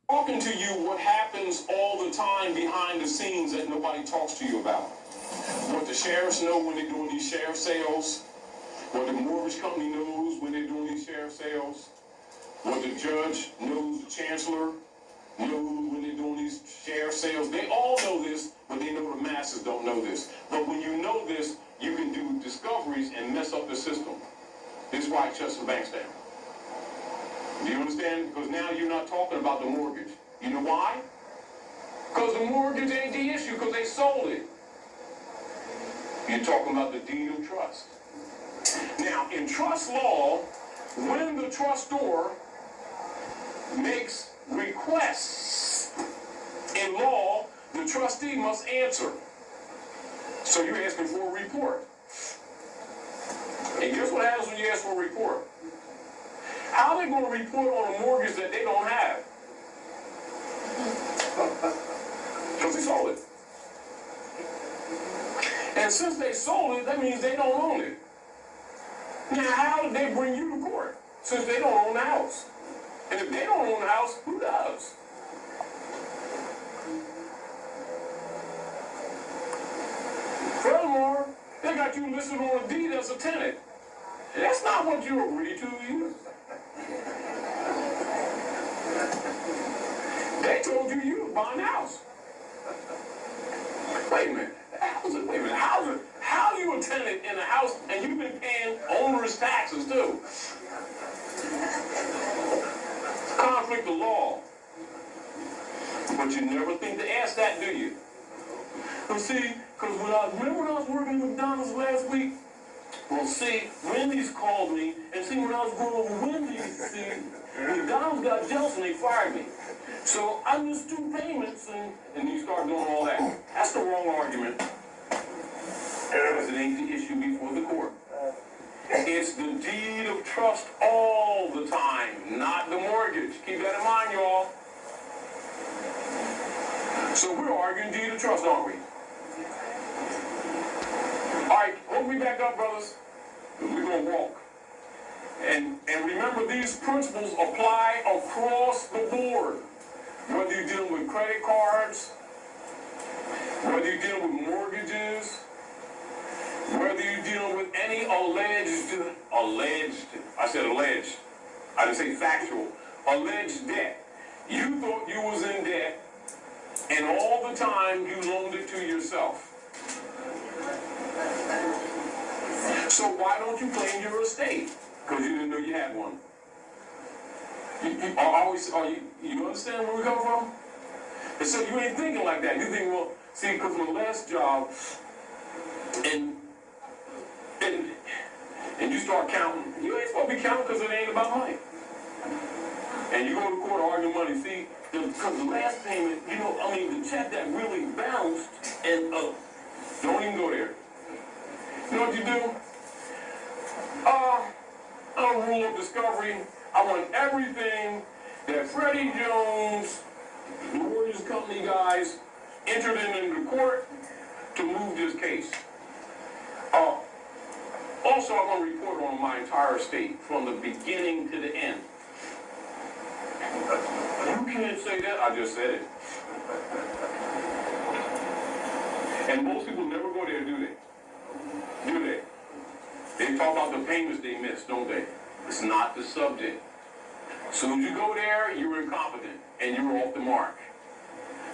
Talking to you what happens all the time behind the scenes that nobody talks to you about. What the sheriffs know when they're doing these sheriff sales, what the mortgage company knows when they're doing these sheriff sales, what the judge knows, the chancellor knows when they're doing these sheriff sales. They all know this, but they know the masses don't know this. But when you know this, you can do discoveries and mess up the system. This is why it shuts the banks down. Do you understand? Because now you're not talking about the mortgage. You know why? Because the mortgage ain't the issue, because they sold it. You're talking about the deed of trust. Now, in trust law, when the trustor makes requests in law, the trustee must answer. So you're asking for a report. And guess what happens when you ask for a report? How are they going to report on a mortgage that they don't have? Because they sold it. And since they sold it, that means they don't own it. Now, how did they bring you to court? Since they don't own the house. And if they don't own the house, who does? Furthermore, they got you listed on a deed as a tenant. That's not what you agreed to either. They told you you were buying a house. Wait a minute. How are you a tenant in a house and you've been paying onerous taxes too? Conflict of law. But you never think to ask that, do you? Well, see, because remember when I was working at McDonald's last week? Well, see, Wendy's called me, and see, when I was going over Wendy's, see, McDonald's got jealous and they fired me. So I missed 2 payments, and you start doing all that. That's the wrong argument. Because it ain't the issue before the court. It's the deed of trust all the time, not the mortgage. Keep that in mind, y'all. So we're arguing deed of trust, aren't we? All right, hold me back up, brothers. We're going to walk. And remember, these principles apply across the board. Whether you're dealing with credit cards, whether you're dealing with mortgages, whether you're dealing with any alleged, I said alleged, I didn't say factual, alleged debt. You thought you was in debt, and all the time you loaned it to yourself. So why don't you claim your estate? Because you didn't know you had one. You understand where we come from? And so you ain't thinking like that. You think, well, see, because my last job, and you start counting. You ain't supposed to be counting because it ain't about money. And you go to court arguing money. See, because the last payment, the check that really bounced, and don't even go there. You know what you do? I'm a rule of discovery. I want everything that Freddie Jones, the mortgage company guys, entered into court to move this case. Also, I'm going to report on my entire estate from the beginning to the end. You can't say that. I just said it. And most people never go there, do they? Do they? They talk about the payments they missed, don't they? It's not the subject. As soon as you go there, you're incompetent and you're off the mark.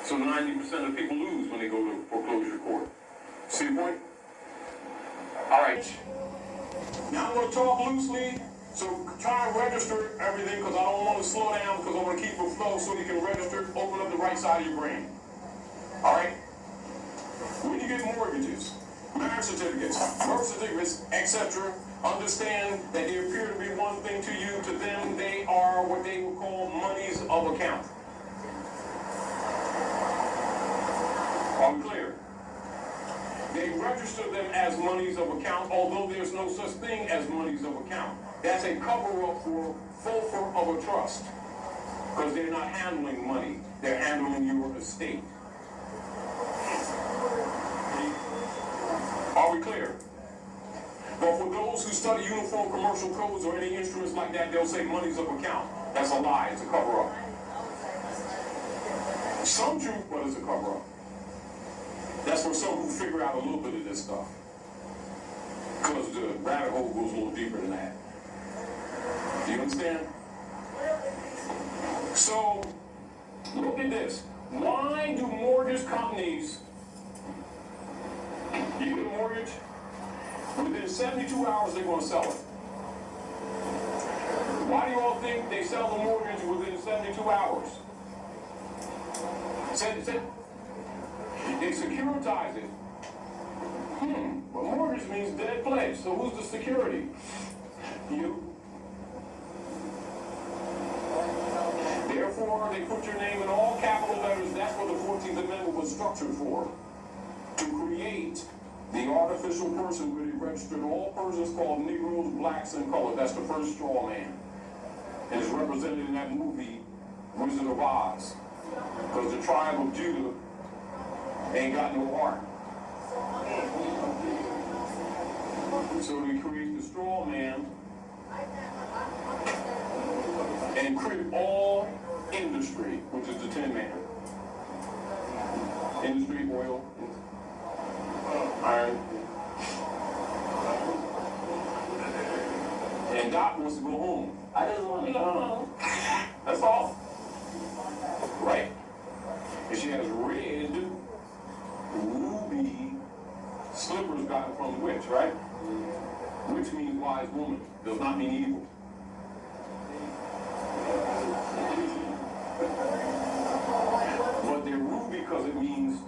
So 90% of people lose when they go to foreclosure court. See the point? All right. Now I'm going to talk loosely, so try and register everything because I don't want to slow down because I want to keep the flow so you can register, open up the right side of your brain. All right? When you get mortgages, marriage certificates, birth certificates, etc., understand that they appear to be one thing to you. To them, they are what they would call monies of account. Are we clear? They register them as monies of account, although there's no such thing as monies of account. That's a cover-up for fulfil of a trust, because they're not handling money. They're handling your estate. Are we clear? But for those who study uniform commercial codes or any instruments like that, they'll say monies of account. That's a lie. It's a cover-up. Some truth, but it's a cover-up. That's for some who figure out a little bit of this stuff. Because the rabbit hole goes a little deeper than that. Do you understand? So, look at this. Why do mortgage companies, you get a mortgage, within 72 hours they're going to sell it? Why do you all think they sell the mortgage within 72 hours? They securitize it. But mortgage means dead pledge, so who's the security? You. Therefore, they put your name in all capital letters. That's what the 14th Amendment was structured for. To create the artificial person where they registered all persons called Negroes, blacks, and colored. That's the first straw man. And it's represented in that movie, Wizard of Oz. Because the tribe of Judah ain't got no heart. So they create the straw man and create all industry, which is the Tin Man. Industry, oil, iron. And Doc wants to go home. I just want to go home. That's all. Right? And she has red ruby slippers gotten from the witch, right? Which means wise woman, does not mean evil. But they're ruby because it means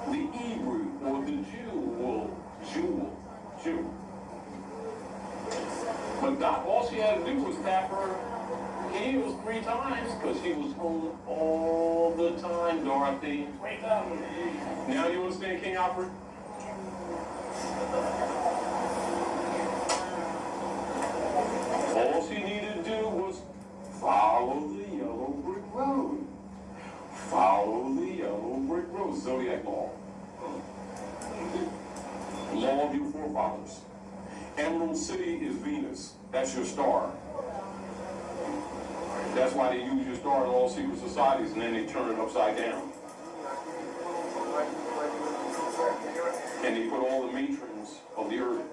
the Hebrew or the Jew. But Doc, all she had to do was tap her heels 3 times because she was home all the time, Dorothy. Wake up. Now you understand King Alfred? All she needed to do was follow the yellow brick road. Follow the yellow brick road. Zodiac law. Law of your forefathers. Emerald City is Venus. That's your star. That's why they use your star in all secret societies and then they turn it upside down. And they put all the matrons of the earth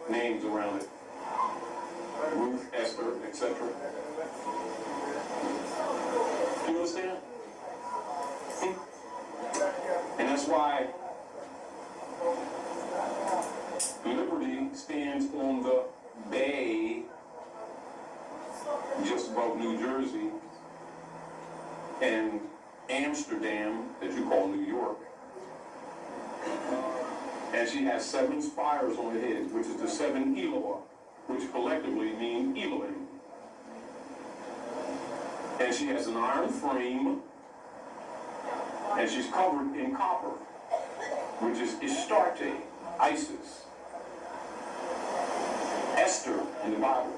names around it. Ruth, Esther, etc. Do you understand? And that's why Liberty stands on the bay just above New Jersey, and Amsterdam, that you call New York. And she has 7 spires on her head, which is the 7 Eloah, which collectively mean Elohim. And she has an iron frame, and she's covered in copper, which is Astarte, Isis. Esther in the Bible.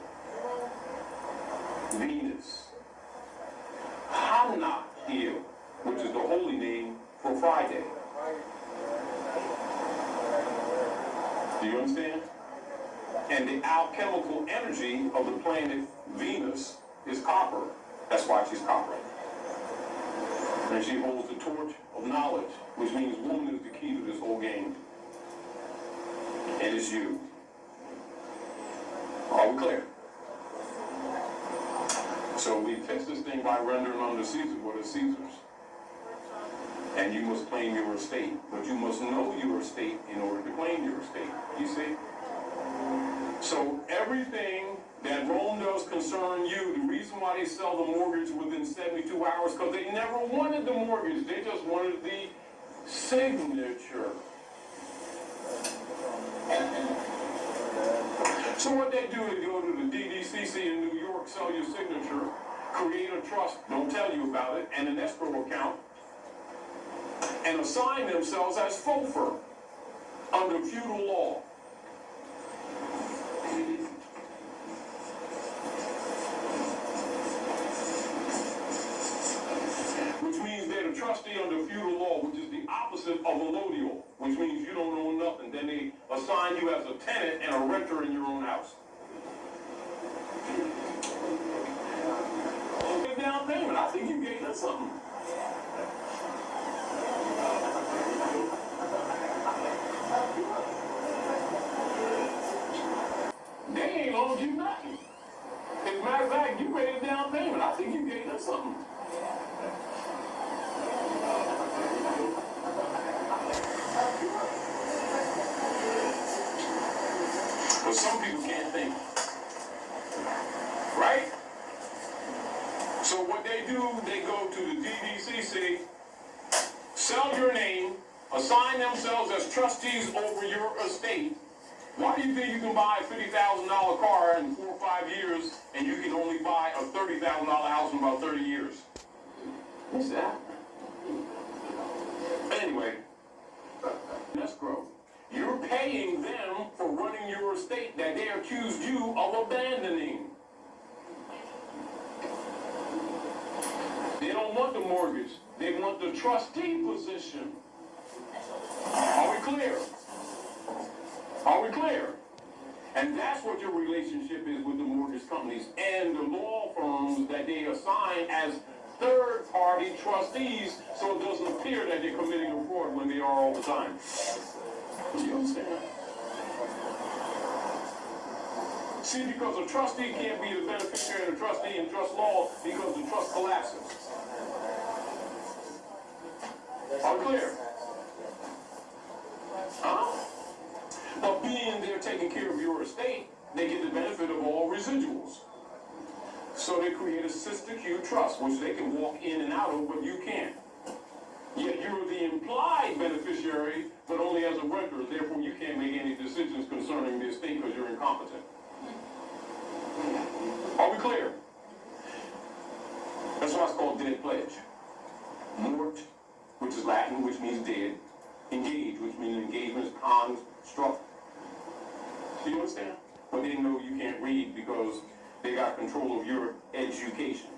Venus. Hannah here, which is the holy name for Friday. Do you understand? And the alchemical energy of the planet Venus is copper. That's why she's copper. And she holds the torch of knowledge, which means woman is the key to this whole game. And it's you. Are we clear? So we fix this thing by rendering unto Caesar what is Caesar's. And you must claim your estate. But you must know your estate in order to claim your estate. You see? So everything that Rome does concern you, the reason why they sell the mortgage within 72 hours, because they never wanted the mortgage. They just wanted the signature. So what they do is go to the DDCC in New York, sell your signature, create a trust, don't tell you about it, and an escrow account, and assign themselves as FOFR under feudal law. Which means they're the trustee under feudal law, which is the opposite of allodial, which means you don't own nothing. Then they assign you as a tenant and a renter in your own house. Down payment. I think you gave us something. So what they do, they go to the DDCC, sell your name, assign themselves as trustees over your estate. Why do you think you can buy a $50,000 car in 4 or 5 years and you can only buy a $30,000 house in about 30 years? What's that? Anyway, escrow. You're paying them for running your estate that they accused you of abandoning. They don't want the mortgage. They want the trustee position. Are we clear? Are we clear? And that's what your relationship is with the mortgage companies and the law firms that they assign as third-party trustees, so it doesn't appear that they're committing a fraud when they are all the time. You understand? See, because a trustee can't be the beneficiary of the trustee in trust law because the trust collapses. Are we clear? Huh? But being they're taking care of your estate, they get the benefit of all residuals. So they create a sister Q trust, which they can walk in and out of, but you can't. Yet you're the implied beneficiary, but only as a renter. Therefore, you can't make any decisions concerning the estate because you're incompetent. Are we clear? That's why it's called dead pledge. Mort, which is Latin, which means dead. Engage, which means engagement is construct. Do you understand? But they know you can't read because they got control of your education.